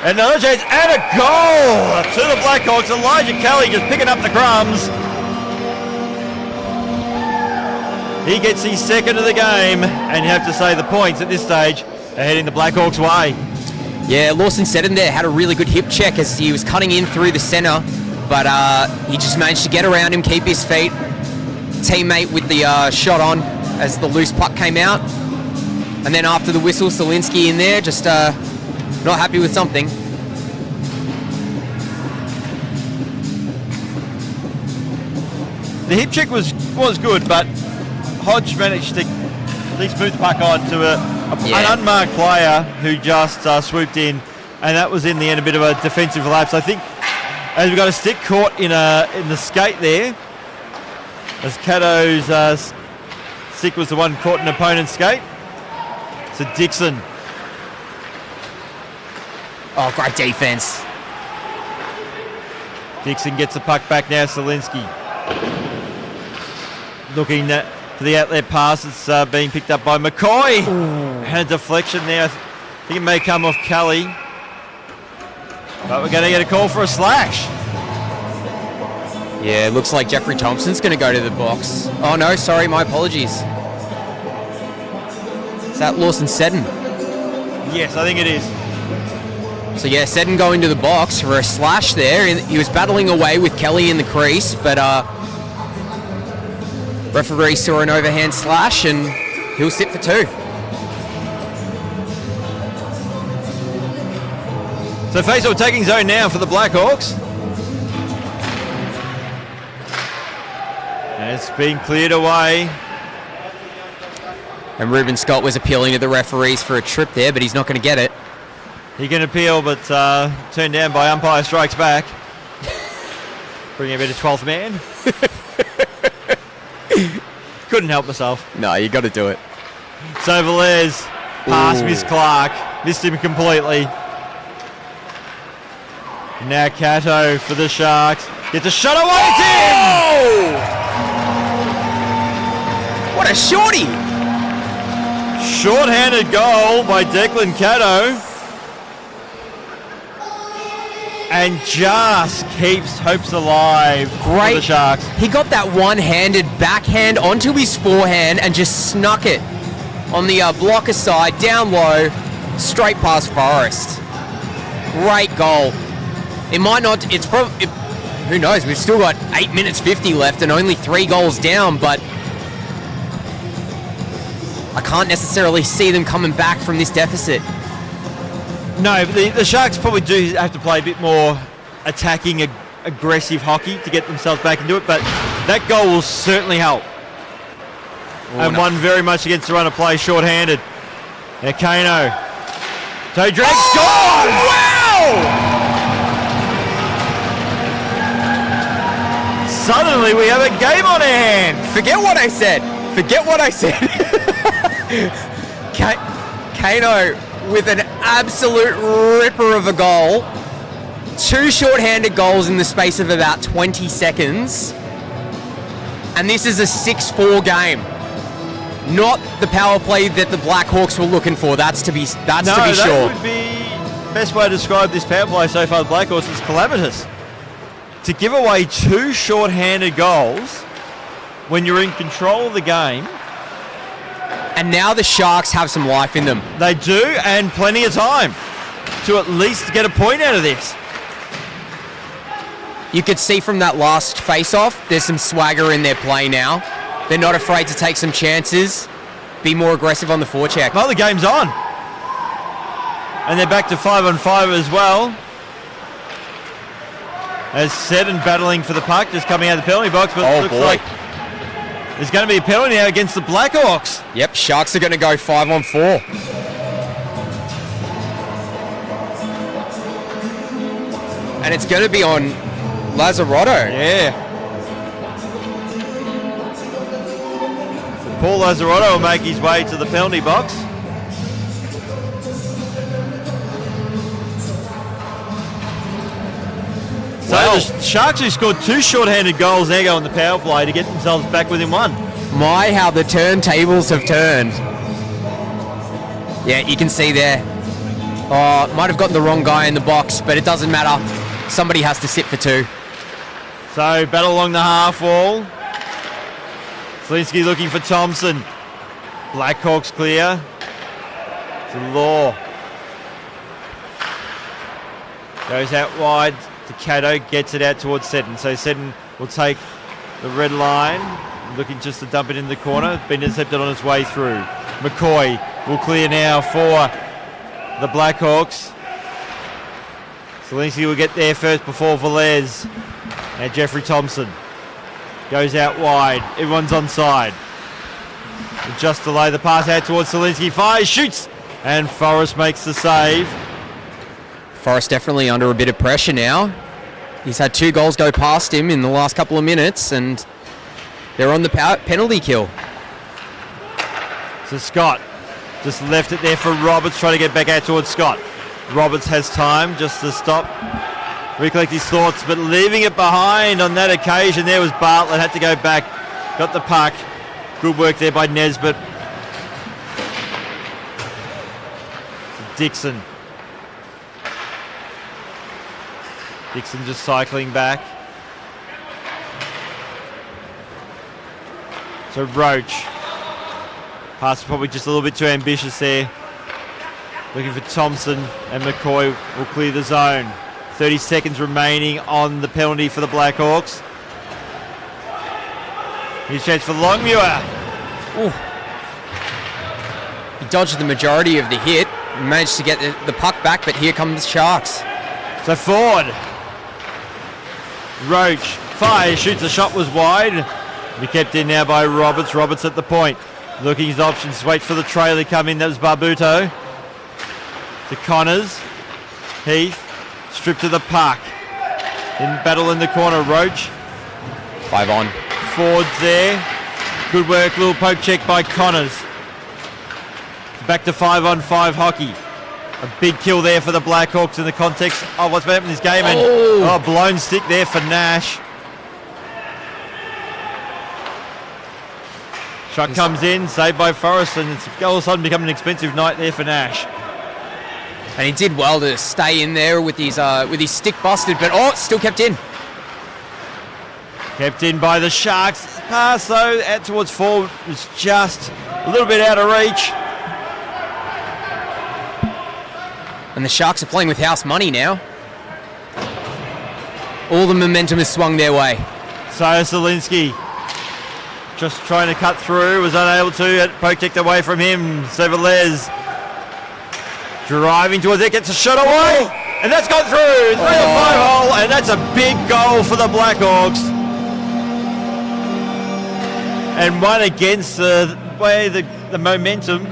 Another chance and a goal to the Blackhawks. Elijah Kelly just picking up the crumbs. He gets his second of the game, and you have to say the points at this stage are heading the Blackhawks' way. Yeah, Lawson Seddon there had a really good hip check as he was cutting in through the centre, but he just managed to get around him, keep his feet. Teammate with the shot on as the loose puck came out. And then after the whistle, Solinsky in there, just not happy with something. The hip check was good, but Hodge managed to at least move the puck on to an unmarked player who just swooped in, and that was in the end a bit of a defensive lapse. I think as we got a stick caught in the skate there, as Caddo's stick was the one caught in opponent's skate. So Dixon. Oh, great defense. Dixon gets the puck back now. Solinsky looking for the outlet pass. It's being picked up by McCoy. Ooh. And a deflection there. I think it may come off Kelly. But we're going to get a call for a slash. Yeah, it looks like Jeffrey Thompson's going to go to the box. Oh, no, sorry, my apologies. Is that Lawson Seddon? Yes, I think it is. So, yeah, Seddon going to the box for a slash there. He was battling away with Kelly in the crease, but referee saw an overhand slash and he'll sit for 2. So face-off taking zone now for the Blackhawks. And it's been cleared away. And Ruben Scott was appealing to the referees for a trip there, but he's not going to get it. He can appeal, but turned down by umpire strikes back. Bringing a bit of 12th man. Couldn't help myself. No, you got to do it. So Velez, pass, missed Clark. Missed him completely. Now Cato for the Sharks. Gets a shot away. It's in! What a shorty! Short-handed goal by Declan Cato. And just keeps hopes alive for the Sharks. He got that one-handed backhand onto his forehand and just snuck it on the blocker side, down low, straight past Forrest. Great goal. It might not, it's probably, who knows, we've still got 8 minutes 50 left and only 3 goals down, but I can't necessarily see them coming back from this deficit. No, but the Sharks probably do have to play a bit more attacking, aggressive hockey to get themselves back into it, but that goal will certainly help. And one very much against the run of play, short-handed. Now Kano. Toe drag, score! Wow! Suddenly we have a game on our hands. Forget what I said. Kano with an absolute ripper of a goal. 2 short-handed goals in the space of about 20 seconds. And this is a 6-4 game. Not the power play that the Blackhawks were looking for. That's to be sure. That would be best way to describe this power play so far. The Blackhawks is calamitous. To give away 2 short-handed goals when you're in control of the game. And now the Sharks have some life in them. They do, and plenty of time to at least get a point out of this. You could see from that last face-off, there's some swagger in their play now. They're not afraid to take some chances, be more aggressive on the forecheck. Well, the game's on. And they're back to 5-on-5 as well. As Seddon battling for the puck, just coming out of the penalty box, but it looks like there's going to be a penalty now against the Blackhawks. Yep, Sharks are going to go 5-on-4. And it's going to be on Lazzarotto. Yeah. Paul Lazzarotto will make his way to the penalty box. So the Sharks, who scored 2 short-handed goals, now go on the power play to get themselves back within 1. My, how the turntables have turned. Yeah, you can see there. Oh, might have gotten the wrong guy in the box, but it doesn't matter. Somebody has to sit for 2. So battle along the half wall. Slinsky looking for Thompson. Blackhawks clear. To Law. Goes out wide to Cato, gets it out towards Seddon. So Seddon will take the red line, looking just to dump it in the corner. Been intercepted on its way through. McCoy will clear now for the Blackhawks. Slinsky will get there first before Velez. Now Jeffrey Thompson goes out wide. Everyone's onside. Just delay the pass out towards Slinsky. Fires, shoots, and Forrest makes the save. Forrest definitely under a bit of pressure now. He's had 2 goals go past him in the last couple of minutes, and they're on the penalty kill. So Scott just left it there for Roberts, trying to get back out towards Scott. Roberts has time just to stop, recollect his thoughts, but leaving it behind on that occasion. There was Bartlett, had to go back, got the puck. Good work there by Nesbitt. Dixon. Dixon just cycling back. So Roach. Pass probably just a little bit too ambitious there. Looking for Thompson, and McCoy will clear the zone. 30 seconds remaining on the penalty for the Blackhawks. Here's a chance for Longmuir. Ooh. He dodged the majority of the hit, managed to get the puck back, but here comes the Sharks. So Ford. Roach fires, shoots, the shot was wide. Be kept in now by Roberts. Roberts at the point. Looking his options, wait for the trailer to come in. That was Barbuto. To Connors. Heath. Stripped to the puck. In battle in the corner, Roach. 5 on. Ford's there. Good work, little poke check by Connors. Back to 5-on-5 hockey. A big kill there for the Blackhawks in the context of what's been happening in this game. And blown stick there for Nash. Shot comes in, saved by Forrest, and it's all of a sudden become an expensive night there for Nash. And he did well to stay in there with his stick busted, but still kept in. Kept in by the Sharks. Pass though out towards forward was just a little bit out of reach. And the Sharks are playing with house money now. All the momentum has swung their way. So Zielinski just trying to cut through, was unable to. Poke ticked away from him. Sevalez driving towards it, gets a shot away, and that's gone through. 3-5 hole, and that's a big goal for the Blackhawks. And one against the way the momentum.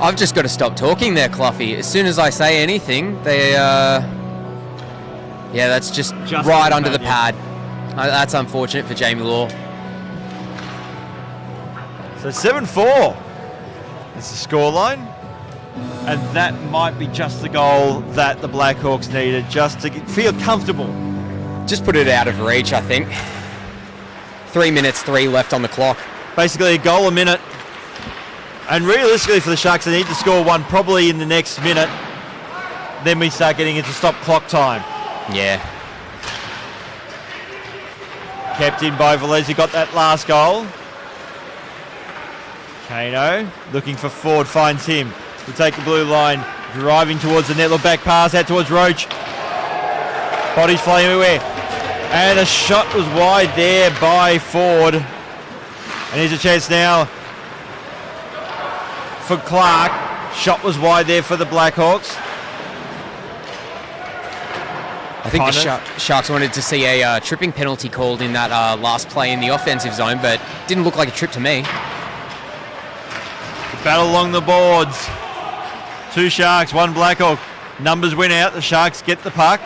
I've just got to stop talking there, Cluffy. As soon as I say anything, they, that's just right under the pad. That's unfortunate for Jamie Law. So 7-4 is the scoreline, and that might be just the goal that the Blackhawks needed just to feel comfortable. Just put it out of reach, I think. 3 minutes, 3 left on the clock. Basically a goal a minute. And realistically for the Sharks, they need to score one probably in the next minute. Then we start getting into stop clock time. Yeah. Kept in by Velez, who got that last goal. Kano looking for Ford, finds him. Will take the blue line, driving towards the net. Look back pass out towards Roach. Bodies flying everywhere. And a shot was wide there by Ford. And here's a chance now for Clark. Shot was wide there for the Blackhawks. I think the Sharks wanted to see a tripping penalty called in that last play in the offensive zone, but didn't look like a trip to me. Battle along the boards. 2 Sharks, 1 Blackhawk. Numbers win out. The Sharks get the puck.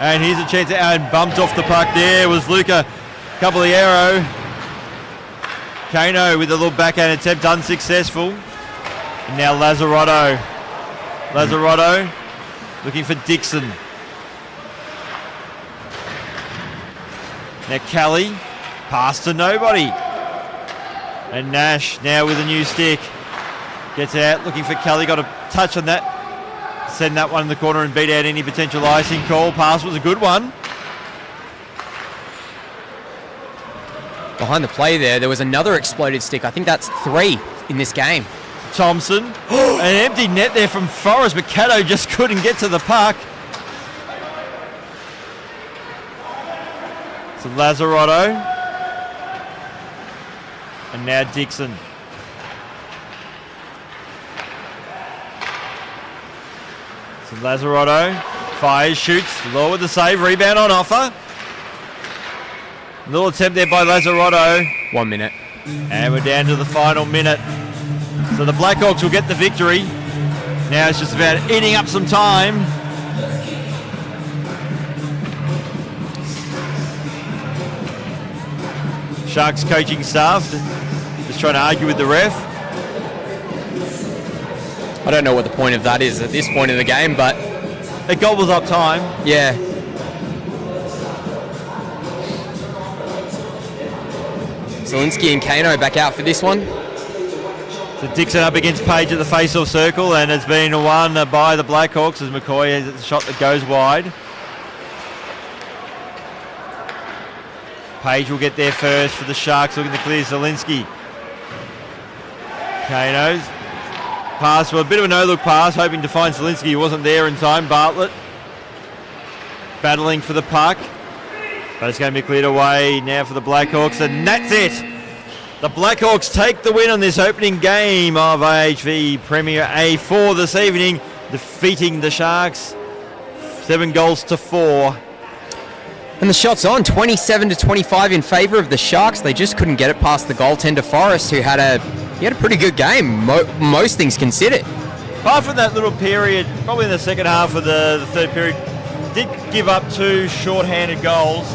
And here's a chance and bumped off the puck there was Luca Caballero. Kano with a little backhand attempt, unsuccessful. And now Lazzarotto. Lazzarotto looking for Dixon. Now Kelly, pass to nobody. And Nash now with a new stick. Gets out, looking for Kelly, got a touch on that. Send that one in the corner and beat out any potential icing call. Pass was a good one. Behind the play there was another exploded stick. I think that's 3 in this game. Thompson, an empty net there from Forrest, but Cato just couldn't get to the puck. So Lazzarotto. And now Dixon. So Lazzarotto fires, shoots, low with the save, rebound on offer. Little attempt there by Lazzarotto. 1 minute. And we're down to the final minute. So the Blackhawks will get the victory. Now it's just about eating up some time. Sharks coaching staff just trying to argue with the ref. I don't know what the point of that is at this point in the game, but it gobbles up time. Yeah. Zielinski and Kano back out for this one. So Dixon up against Page at the face-off circle, and it's been won by the Blackhawks as McCoy has a shot that goes wide. Page will get there first for the Sharks, looking to clear Zielinski. Kano's pass, well, a bit of a no-look pass, hoping to find Zielinski. He wasn't there in time. Bartlett battling for the puck, but it's going to be cleared away now for the Blackhawks, and that's it. The Blackhawks take the win on this opening game of IHV Premier A4 this evening, defeating the Sharks 7-4. And the shot's on, 27-25 in favour of the Sharks. They just couldn't get it past the goaltender Forrest, who had a pretty good game, most things considered. Apart from that little period, probably in the second half of the third period, did give up 2 short-handed goals.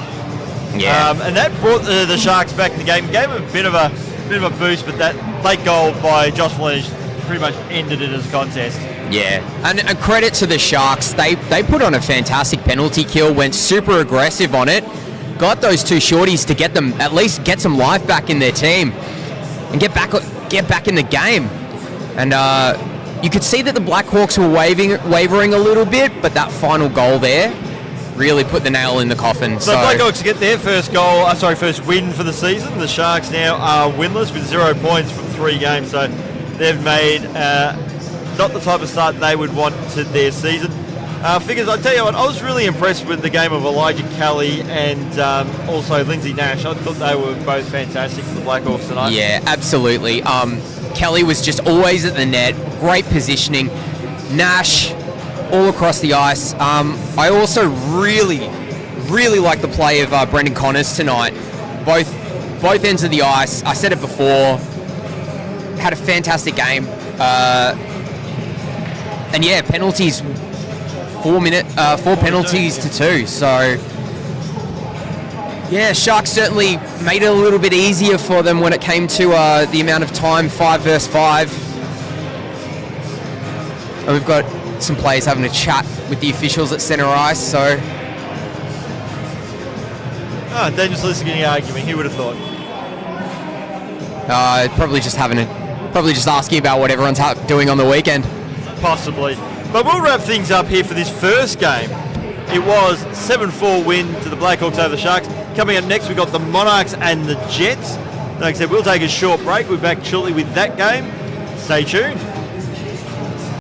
Yeah. And that brought the Sharks back in the game. Gave them a bit of a boost, but that late goal by Josh Fletcher pretty much ended it as a contest. Yeah, and a credit to the Sharks. They put on a fantastic penalty kill, went super aggressive on it, got those 2 shorties to at least get some life back in their team, and get back in the game. And you could see that the Blackhawks were wavering a little bit, but that final goal there really put the nail in the coffin. So the Blackhawks get their first win for the season. The Sharks now are winless with 0 points from 3 games. So they've made not the type of start they would want to their season. Figures, I tell you what, I was really impressed with the game of Elijah Kelly and also Lindsay Nash. I thought they were both fantastic for the Blackhawks tonight. Yeah, absolutely. Kelly was just always at the net, great positioning. Nash all across the ice. I also really like the play of Brendan Connors tonight. Both ends of the ice. I said it before. Had a fantastic game. And yeah, penalties. 4 penalties to 2. So yeah, Sharks certainly made it a little bit easier for them when it came to the amount of time, 5 versus 5. And we've got some players having a chat with the officials at centre ice. So Daniel's listening arguing. Who would have thought? probably just asking about what everyone's doing on the weekend. Possibly. But we'll wrap things up here for this first game. It was 7-4 win to the Blackhawks over the Sharks. Coming up next, we've got the Monarchs and the Jets. Like I said, we'll take a short break. We'll be back shortly with that game. Stay tuned.